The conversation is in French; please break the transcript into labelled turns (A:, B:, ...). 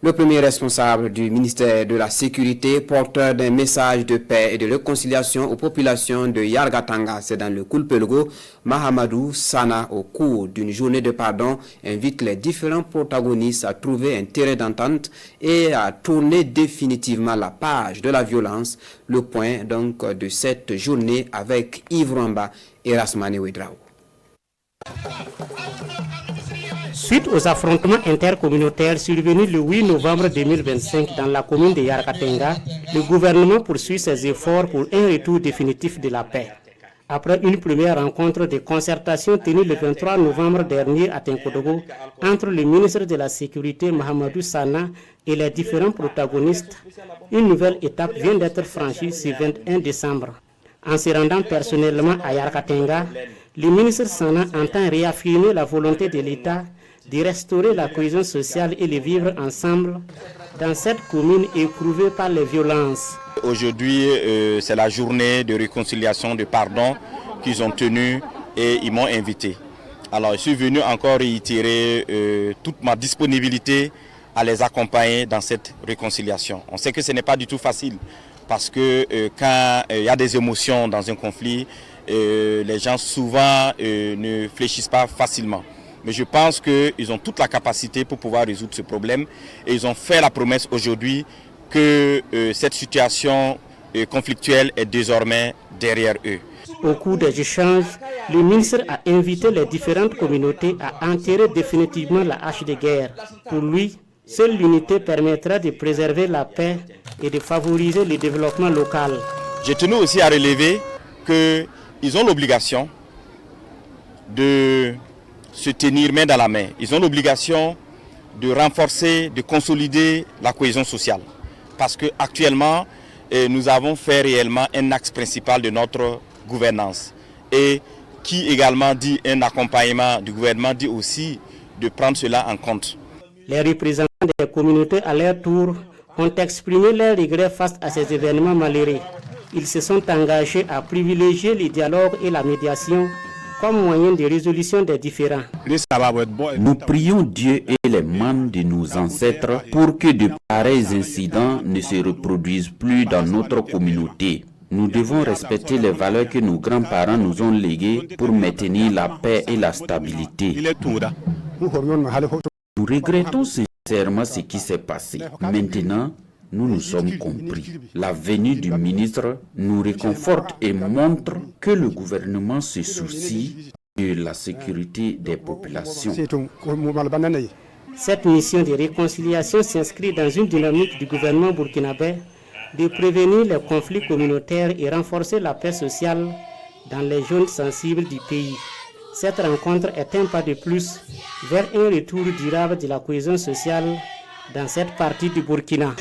A: Le premier responsable du ministère de la Sécurité, porteur d'un message de paix et de réconciliation aux populations de Yargatanga, c'est dans le Kulpelgo, Mahamadou Sana, au cours d'une journée de pardon, invite les différents protagonistes à trouver un terrain d'entente et à tourner définitivement la page de la violence. Le point donc de cette journée avec Yves Ramba et Rasmane Ouedrao.
B: Suite aux affrontements intercommunautaires survenus le 8 novembre 2025 dans la commune de Yargatenga, le gouvernement poursuit ses efforts pour un retour définitif de la paix. Après une première rencontre de concertation tenue le 23 novembre dernier à Tenkodogo entre le ministre de la Sécurité Mahamadou Sana et les différents protagonistes, une nouvelle étape vient d'être franchie ce 21 décembre. En se rendant personnellement à Yargatenga, le ministre Sana entend réaffirmer la volonté de l'État de restaurer la cohésion sociale et le vivre ensemble dans cette commune éprouvée par les violences.
C: Aujourd'hui, c'est la journée de réconciliation, de pardon qu'ils ont tenue et ils m'ont invité. Alors, je suis venu encore réitérer toute ma disponibilité à les accompagner dans cette réconciliation. On sait que ce n'est pas du tout facile parce que quand il y a des émotions dans un conflit, les gens souvent ne fléchissent pas facilement. Mais je pense qu'ils ont toute la capacité pour pouvoir résoudre ce problème et ils ont fait la promesse aujourd'hui que cette situation conflictuelle est désormais derrière eux.
B: Au cours des échanges, le ministre a invité les différentes communautés à enterrer définitivement la hache de guerre. Pour lui, seule l'unité permettra de préserver la paix et de favoriser le développement local.
C: J'ai tenu aussi à relever qu'ils ont l'obligation de se tenir main dans la main. Ils ont l'obligation de renforcer, de consolider la cohésion sociale. Parce qu'actuellement, nous avons fait réellement un axe principal de notre gouvernance. Et qui également dit un accompagnement du gouvernement, dit aussi de prendre cela en compte.
B: Les représentants des communautés à leur tour ont exprimé leurs regrets face à ces événements malheureux. Ils se sont engagés à privilégier le dialogue et la médiation comme moyen de résolution des différends.
D: Nous prions Dieu et les membres de nos ancêtres pour que de pareils incidents ne se reproduisent plus dans notre communauté. Nous devons respecter les valeurs que nos grands-parents nous ont léguées pour maintenir la paix et la stabilité. Nous regrettons sincèrement ce qui s'est passé. Maintenant, nous nous sommes compris. La venue du ministre nous réconforte et montre que le gouvernement se soucie de la sécurité des populations.
B: Cette mission de réconciliation s'inscrit dans une dynamique du gouvernement burkinabé de prévenir les conflits communautaires et renforcer la paix sociale dans les zones sensibles du pays. Cette rencontre est un pas de plus vers un retour durable de la cohésion sociale dans cette partie du Burkina.